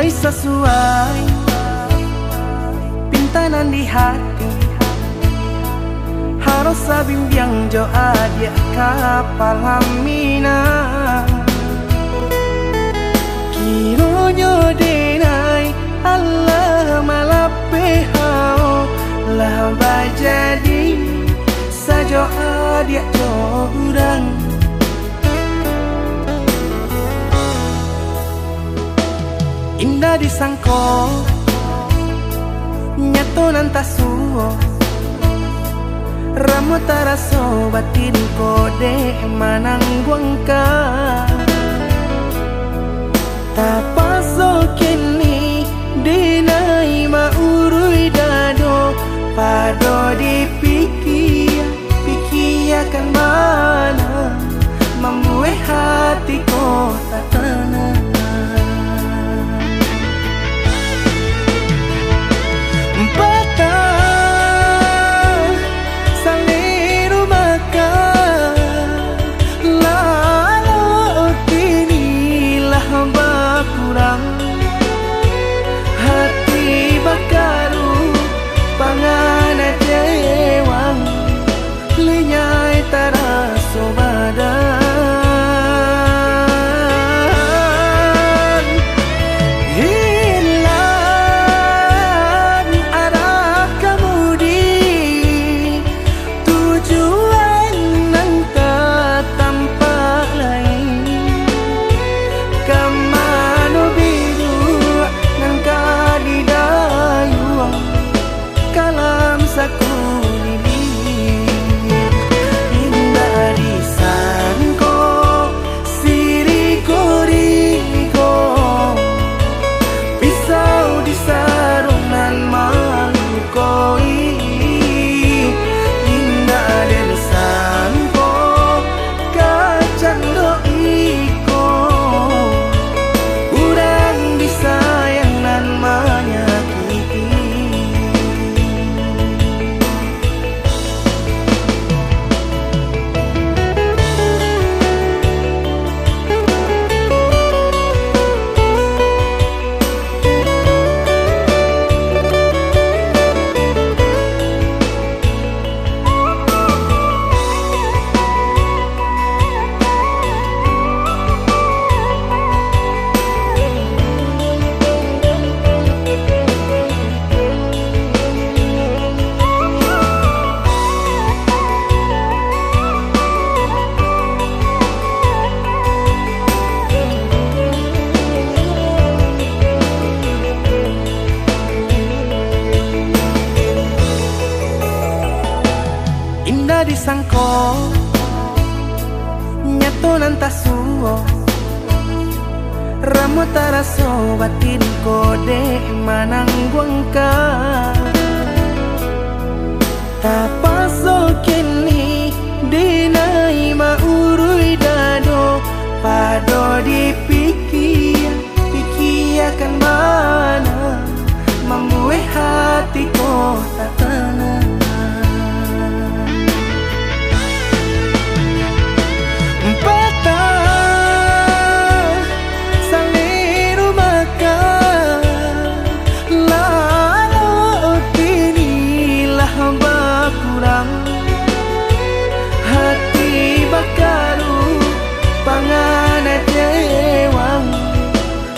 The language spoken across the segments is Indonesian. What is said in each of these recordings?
sesuai pintanan di hati. Harus sabimbiang jo adia kapalamina. Kironyo denai Allah malapehau lah bajadi sajo adia jo urang. Indah disangko nyato nantasuo ramu taraso batin kode manangguangka. Tapaso kini dinai maurui dado pado dipikiakan mana membuat hatiku tak tenang. Hati bakaru pangana jewang lenyai taraso badan. Hilang arah kemudi tujuan nang tak tampak lain. Kamano biru nang kadidayuang kalam sakunili. Indah disangko siriko-riko pisau disarung nan malukoi. Indah disangko kacang doiko urang disayang nan menyakiti. Indah disangko nyato nantasuo ramu taraso batin kode manangguangka. Tapaso kini dinai maurui dado pado dipikiakan mana membuat hatiku tak tenang. Hati bakaru pangana jewang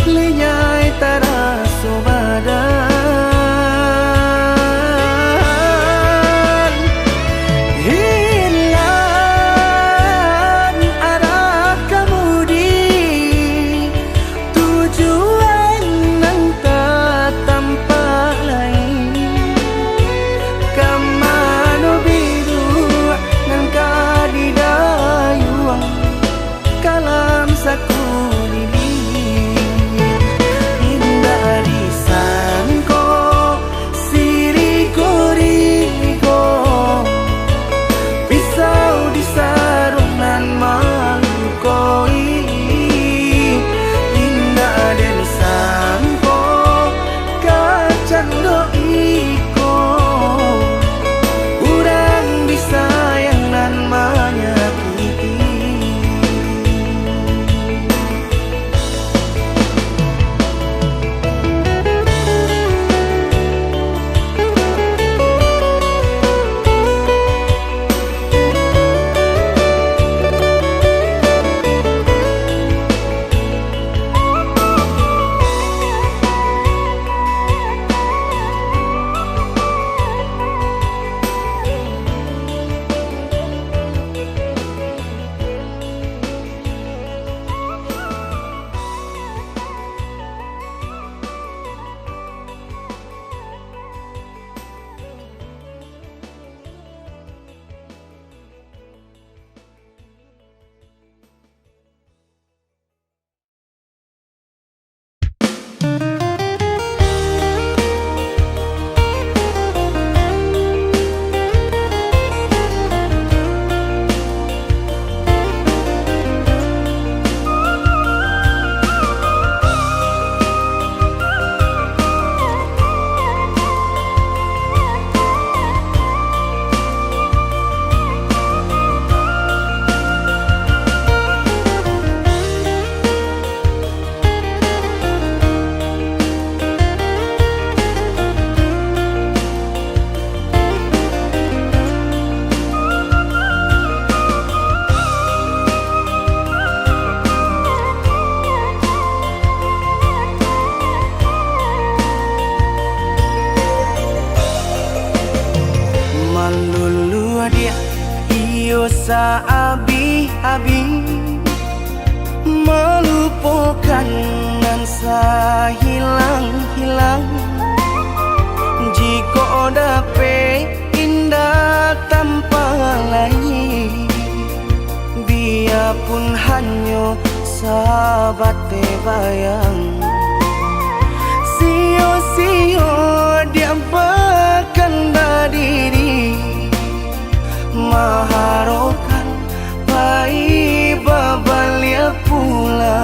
lenyai taraso badan. Hilang arah kemudi tujuan nang tak tampak lain. Kamano biru nang kadidayuang kalam sakunili. Indah Abi melupakan nan hilang-hilang. Jika dapat indah tanpa lain, biarpun hanya sahabat bayang. Sio-sio dia berkanda diri, mengharapkan baik babalia pula.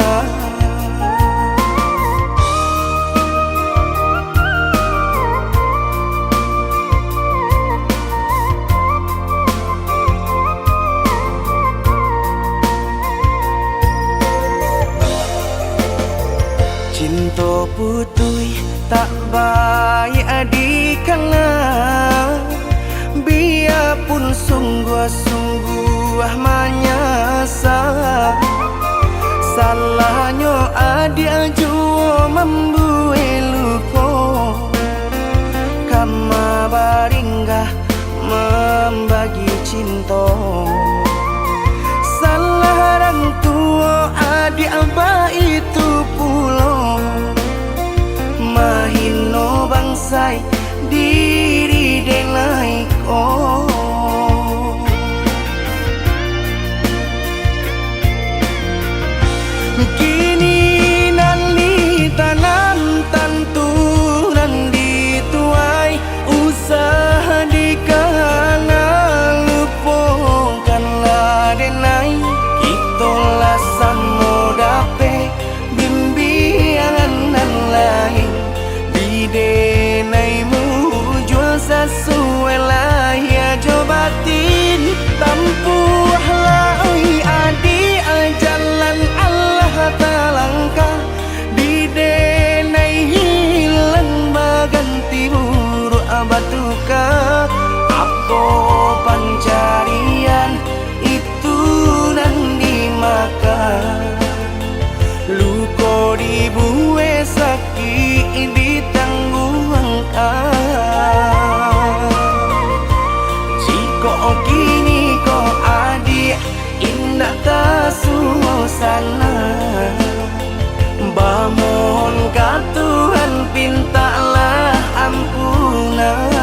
Cinta putui tak baik adikana, biarpun sungguh-sungguh menyasa. Salahnya adik jua membuat luka, kama baringgah membagi cinta. Salah orang tua adik abah itu pula, mahino bangsai diri denai ko. Kini nali tanam tanturan dituai, usaha dikana lupakanlah denai. Itulah samo dape bimbingan nan lain, di denaimu jual sesuai lah ya jobatin. Tampuhlah oi adi jalan Allah talangkah, di denai hilang baganti buruk abatuka. Apa pencarian itu dan dimakan, luka dibuat sakit ditangguhkan. Jika kini kau adik indah tak suasana, bamohon ka Tuhan pintalah ampunan.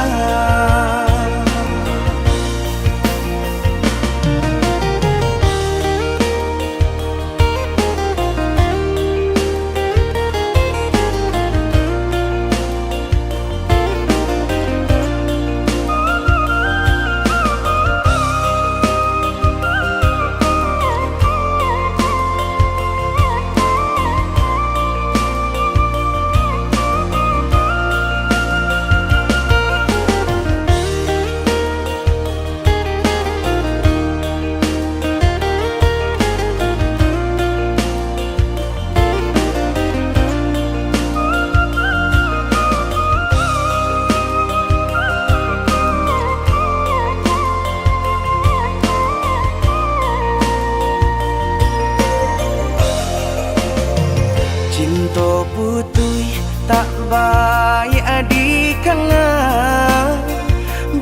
Cinta putui tak baik adikana,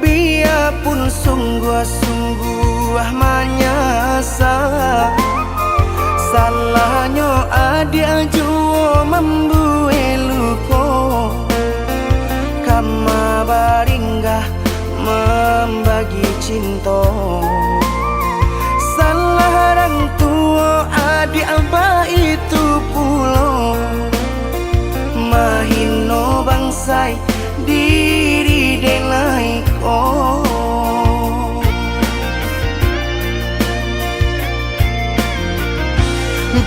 biarpun sungguh-sungguh menyasa. Salahnya adik jua membuat luka, kama baringgah membagi cinta. Salah orang tua adik abah itu pula, mahino bangsai diri denai ko.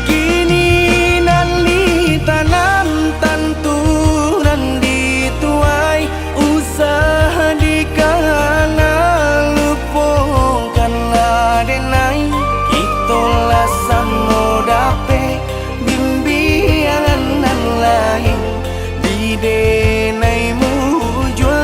Kini nali tanam tanturan dituai, usaha dikana lupakanlah denai. Itulah samo dape bimbingan nan lain, di denaimu jual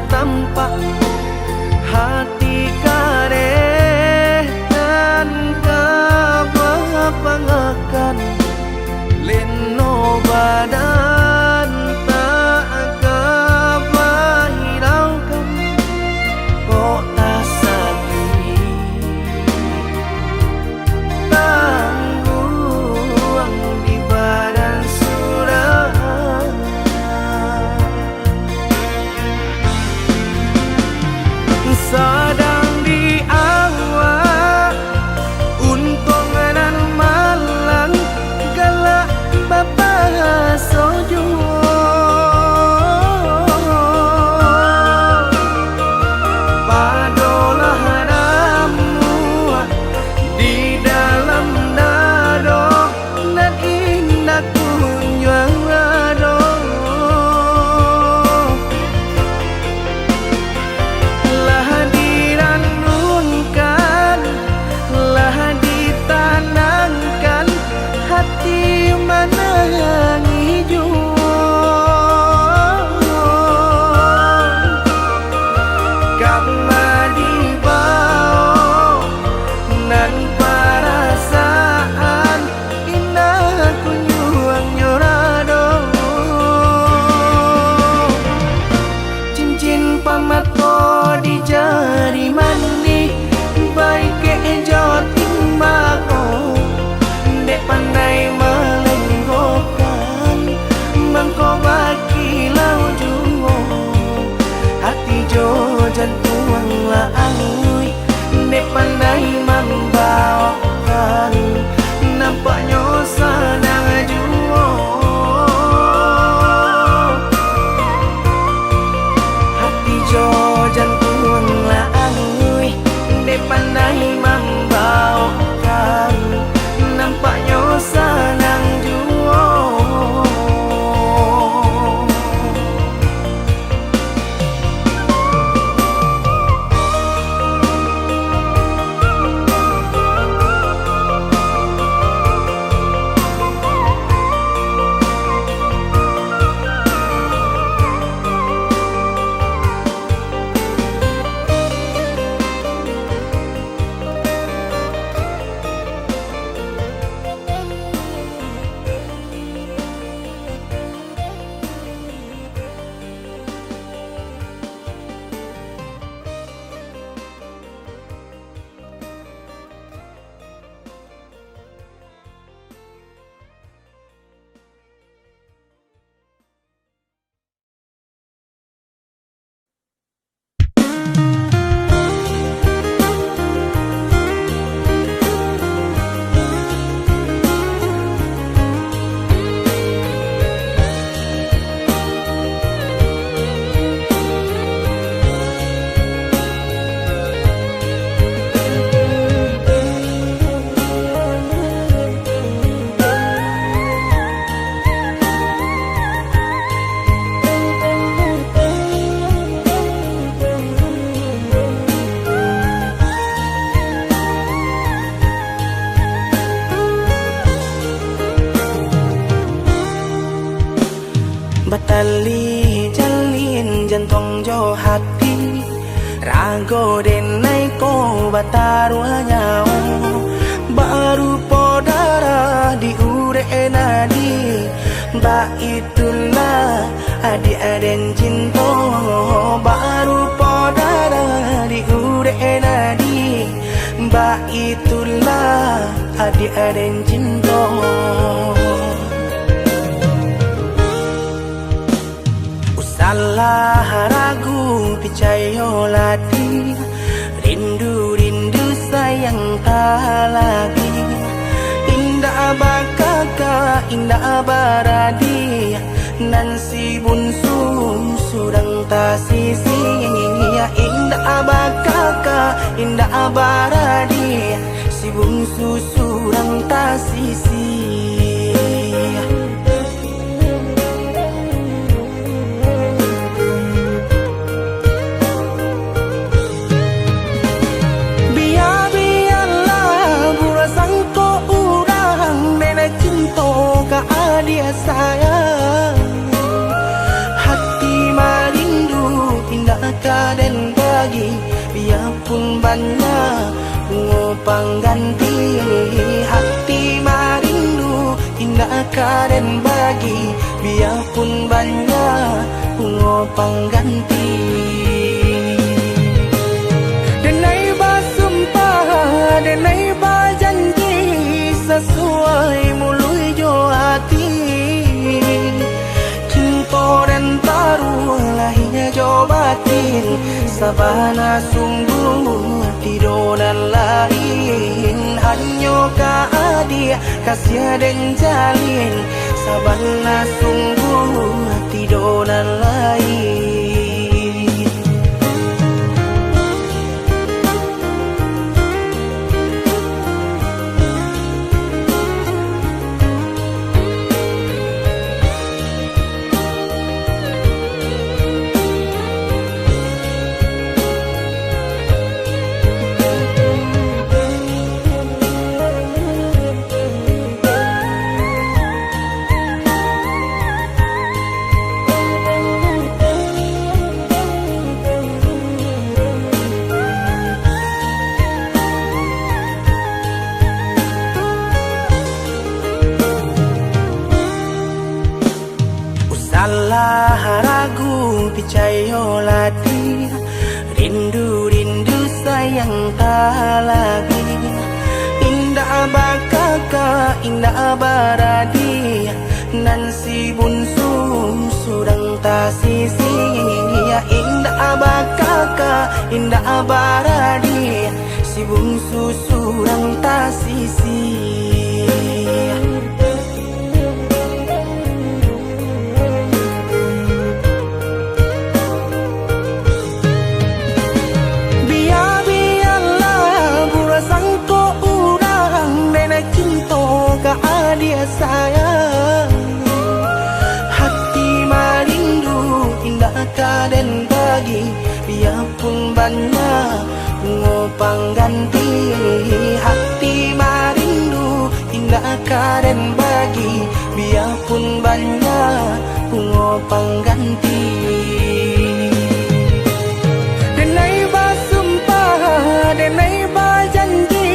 tampak hati kareh dan kebapangakan leno badan tak kebahiraukan kok tak sakit tangguang di badan sudah sedang di awak untung dan malang galak bapa sojo padolah ramu di dalam dado dan indah kunjung ado lah diranunkan lah ditanangkan hati menangi karena dibawa nan perasaan indah kunjung nyorado cincin pamato di jari mani baik kejo timbako dek pandai melenggokan mangko baki lau jungo hati jo jantung la angui dek pandai membawakan nampaknya sadang juo hati jo jantung la angui dek pandai membawakan nampaknya senang juo batali jalin jantung jo hati rago denai ko batarua nyau baru podara di ure nadi ba itulah adi aden cinto baru podara di ure nadi ba itulah adi aden cinto salah ragu picayo lati rindu sayang tak lagi indah bakaka indah baradi nan si bunsu surang ta sisi indah bakaka indah baradi si bungsu surang ta sisi dia sayang hati marindu indah pengganti hati marindu indah karen bagi biarpun banyak bunga pengganti. Denai basumpah, denai bajanji sesuai mului jo hati. Cinta dan taruh lahirnya jo batin sabana sungguh tidur dan lain hanya keadia kasih dan jalin sabana sungguh tidur dan lain. Salah ragu percaya lagi rindu sayang tak lagi. Indah bakaka indah baradi nan si bunsu surang tak sisi. Indah bakaka indah baradi si bunsu surang tak sisi. Dia sayang hati marindu indah kaden bagi biarpun banyak bunga pengganti hati marindu indah kaden bagi biarpun banyak bunga pengganti. Denai basumpah denai bajanji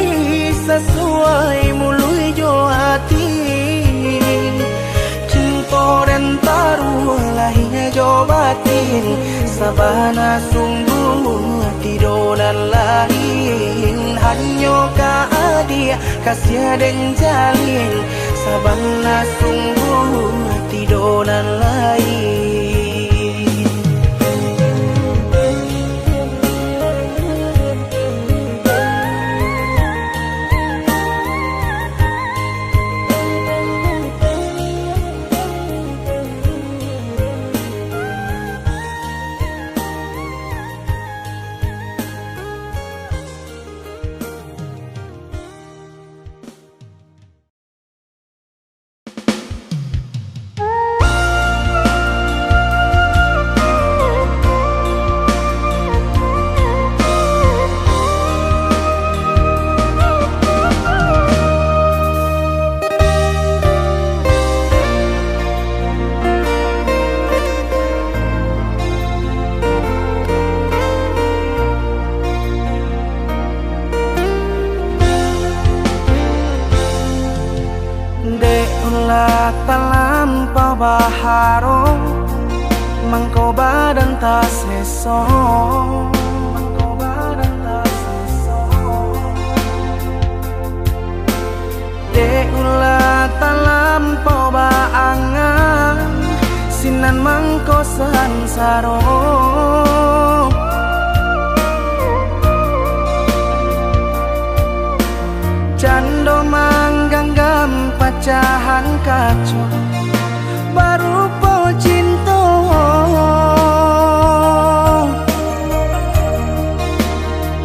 sesuai mului jo hati. Cinta dan taruh lahirnya jo batin sabana sungguh tidur dan lain hanya keadia kasih dan jalin sabana sungguh tidur dan lain. Talampau baharo mangko badan tak seso de ulah talampau baangan sinan mangko sansaro jando mangganggam pecahan kaca baru po cinta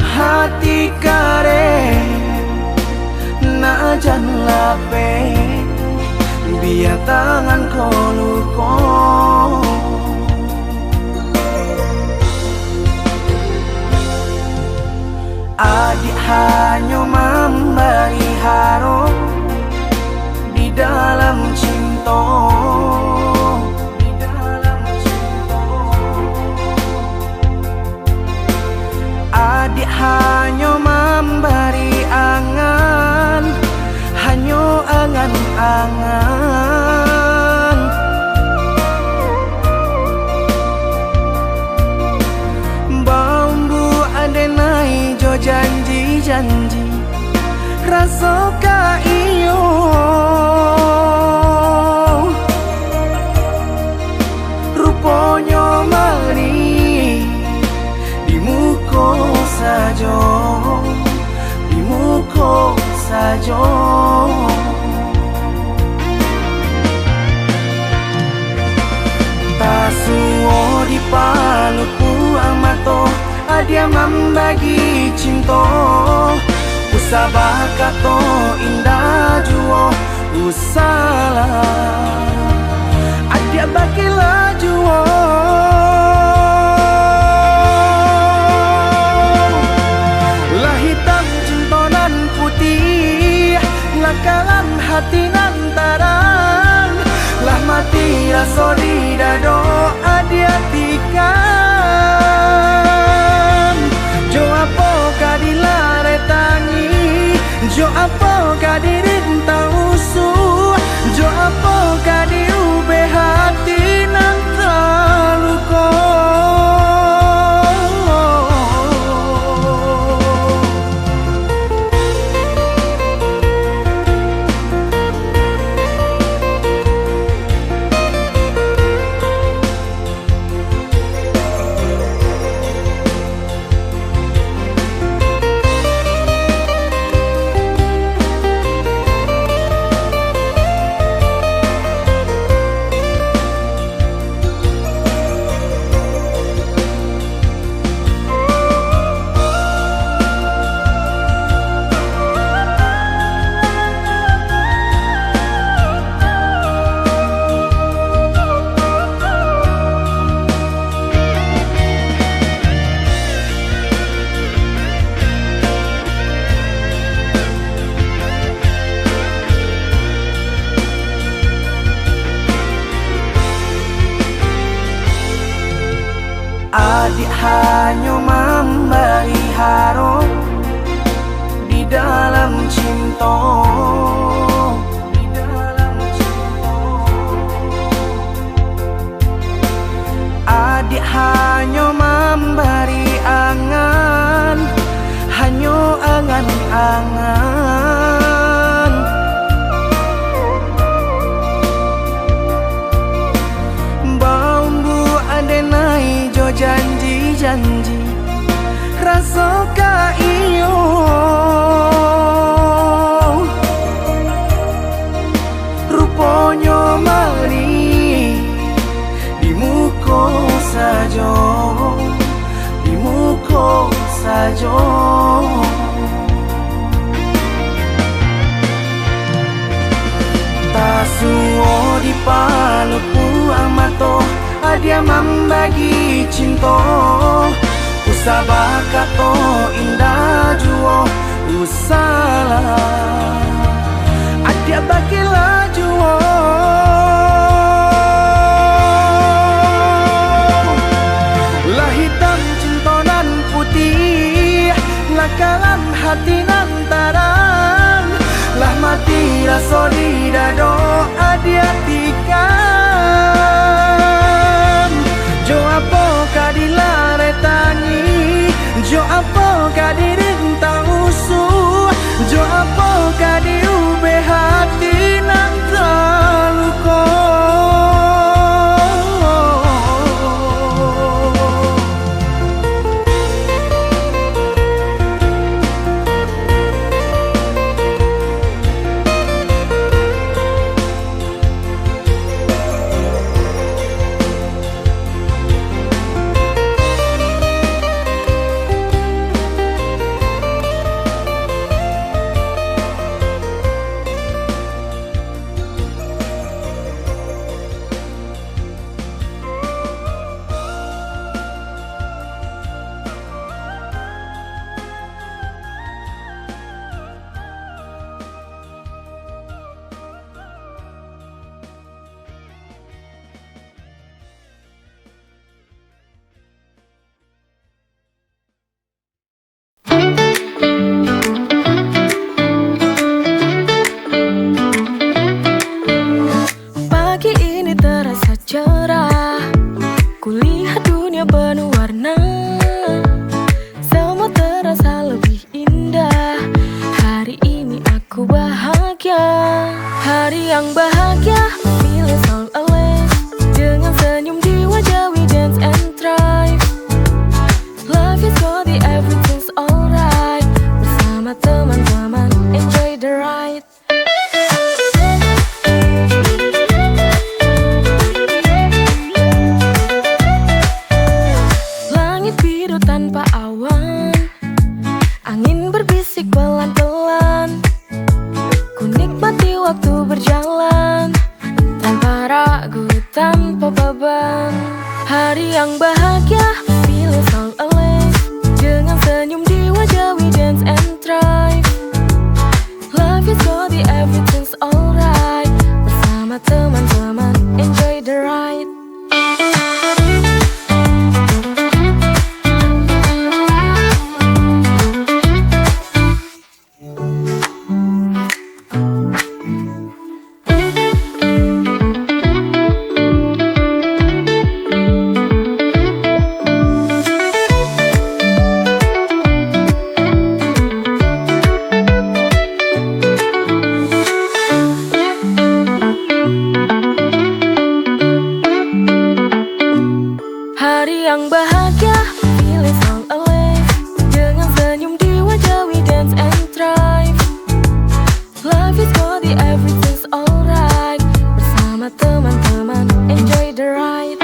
hati kare najan lape biar tangan koluko adik hanya memberi haro di dalam cinta, adik hanya memberi angan rasa ka iyo rupanya mari di muka saja, di muka saja. Tasuo di paluku amato adia membagi cinta, usabah kato indah juo usalah adia bagilah juo. Lah hitam cinta nan putih, lakalan hati nan tarang, lah mati rasa di dado adia tikam. Jo apa kadilare tangi, jo apa kadirinta usuh, jo apa kadiube hati nan terluka. Adik hanya memberi harap di dalam cinta, di dalam cinta. Adik hanya memberi angan, hanya angan-angan. Bambu adenai jo janji-janji, rasa ka iyo rupanya mari di muka saja, di muka saja. Tasuo di paluku amato adia membagi cinta, usabah kato indah juo usalah adia bagilah juo. Lah hitam cinta nan putih, lakalan hati nan tarang, lah mati rasa di dado adia tikam. Jo apa kadilare tangi, jo apa kadirinta usuh, jo apa kadiube hati nan terluka. ragu tanpa beban. Hari yang bahagia, feeling so alive. Dengan senyum di wajah we dance and thrive. Love is so the everything's alright. Bersama teman-teman enjoy the ride. Hari yang bahagia, feeling so alive. Dengan senyum di wajah we dance and thrive. Love is for the everything's alright. Bersama teman-teman enjoy the ride.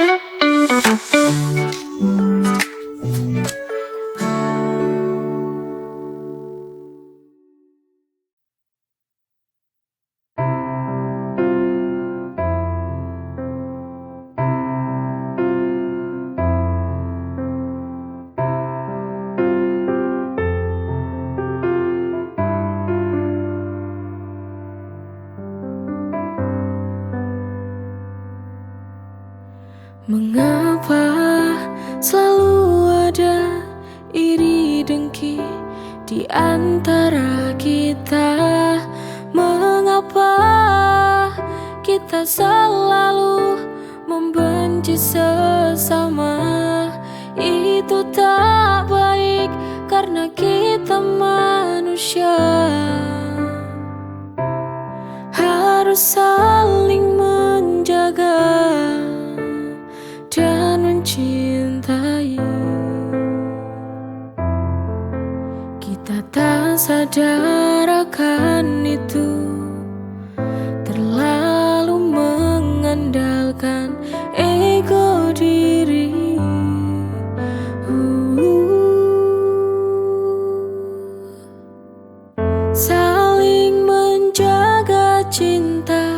Mengapa selalu ada iri dengki di antara kita? Mengapa kita selalu membenci sesama? Itu tak baik karena kita manusia. Harus saling menjaga dan mencintai. Kita tak sadar akan itu, terlalu mengandalkan ego diri. Saling menjaga cinta,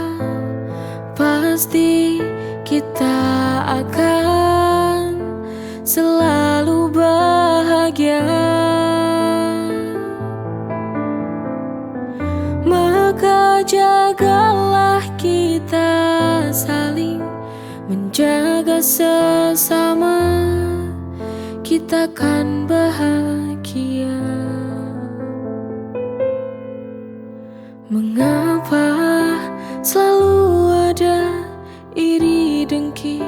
pasti kita akan selalu bahagia. Maka jagalah kita saling menjaga sesama, kita kan bahagia. Mengapa selalu ada iri dengki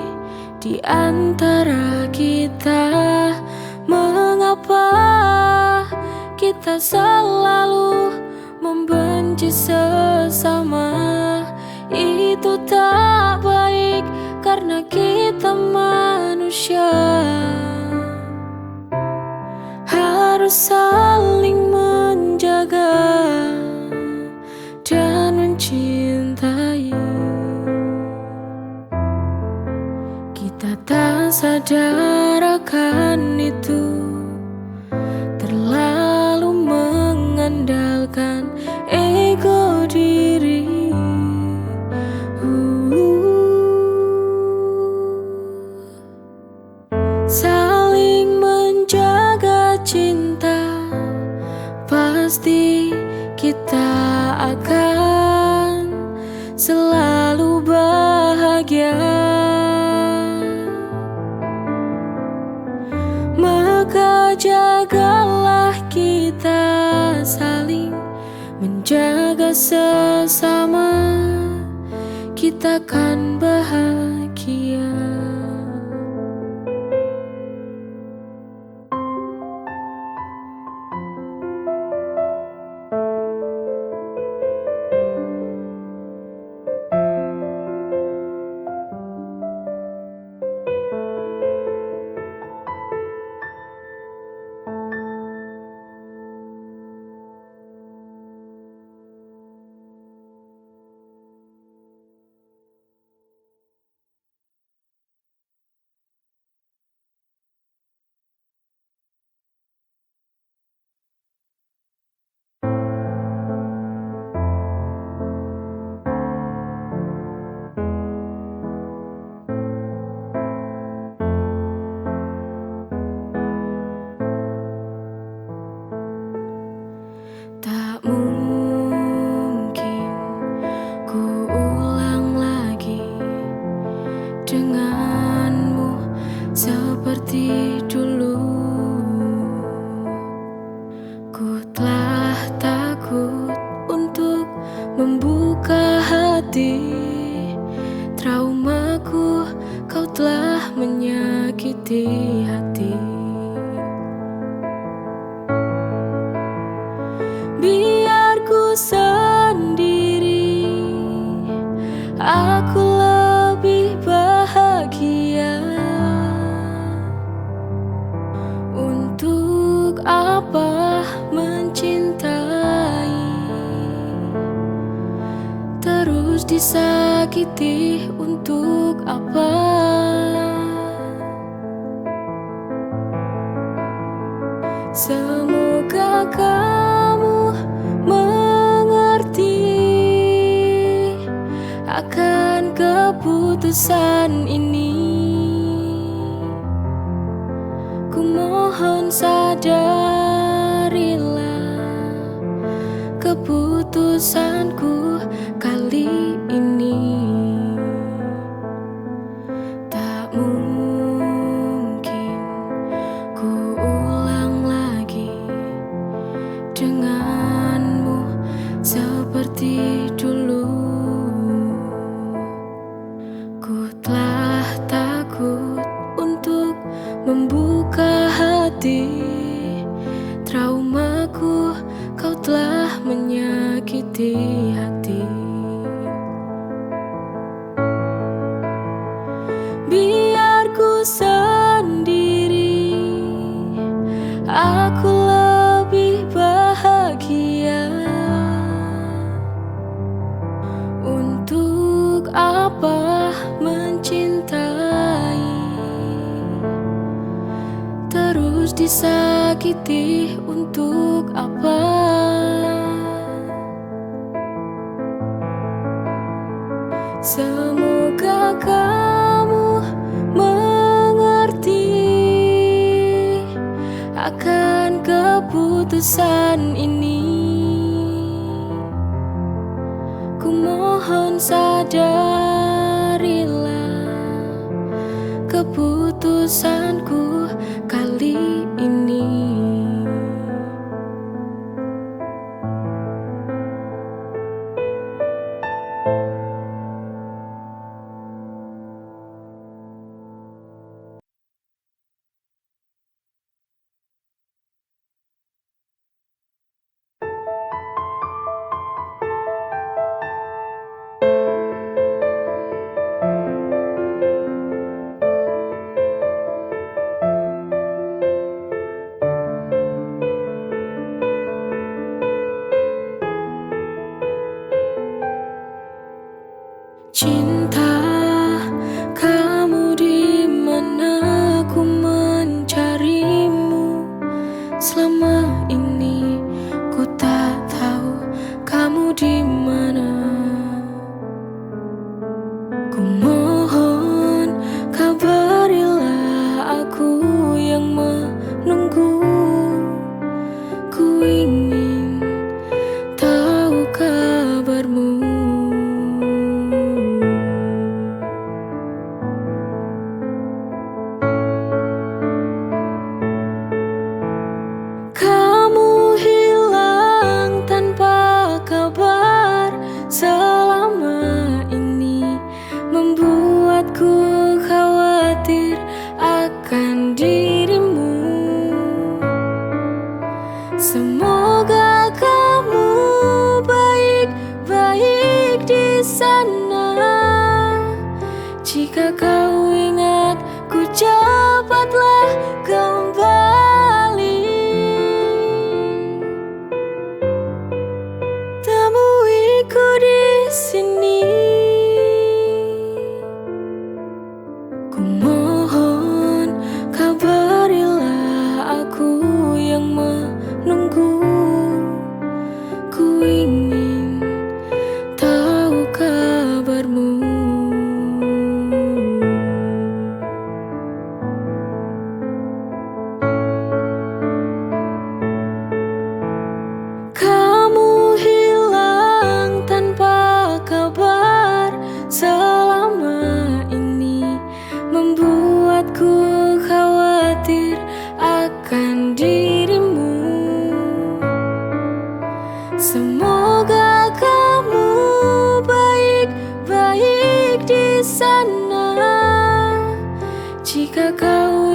di antara kita? Mengapa kita selalu membenci sesama? Itu tak baik karena kita manusia. Harus saling menjaga dan mencintai. Kita tak sadar akan itu, terlalu mengandalkan ego diri. Saling menjaga cinta, pasti kita akan selalu bahagia. Maka jagalah kita saling menjaga sesama, kita kan bahagia. traumaku, kau telah menyakiti hati. Biar ku sendiri, aku lebih bahagia. Untuk apa mencintai, terus disakiti, untuk apa? Semoga kamu mengerti akan keputusan ini. Ku mohon sadarilah keputusanku kali ini. Tak mungkin ku ulang lagi denganmu seperti dulu. Ku telah takut untuk membuka hati. Traumaku, kau telah menyakiti hati. Biar ku sendiri, aku lebih bahagia. Untuk apa mencintai, terus disakiti, untuk apa? Semoga kamu mengerti akan keputusan ini. Ku mohon sadarilah keputusanku kali ini. Cinta, kamu di mana? Ku mencarimu selama ini. Ku tak tahu kamu di mana. Ku mohon kabarilah aku yang menunggu. Ku ingin tahu kabarmu. Selama ini membuatku khawatir akan dirimu. Semoga kamu baik-baik di sana. Jika kau ingat, ku cepatlah kembali. Temuiku di sini. Ku mohon kabarilah aku yang menunggu. Ku ingin tahu kabarmu. sana. Jika kau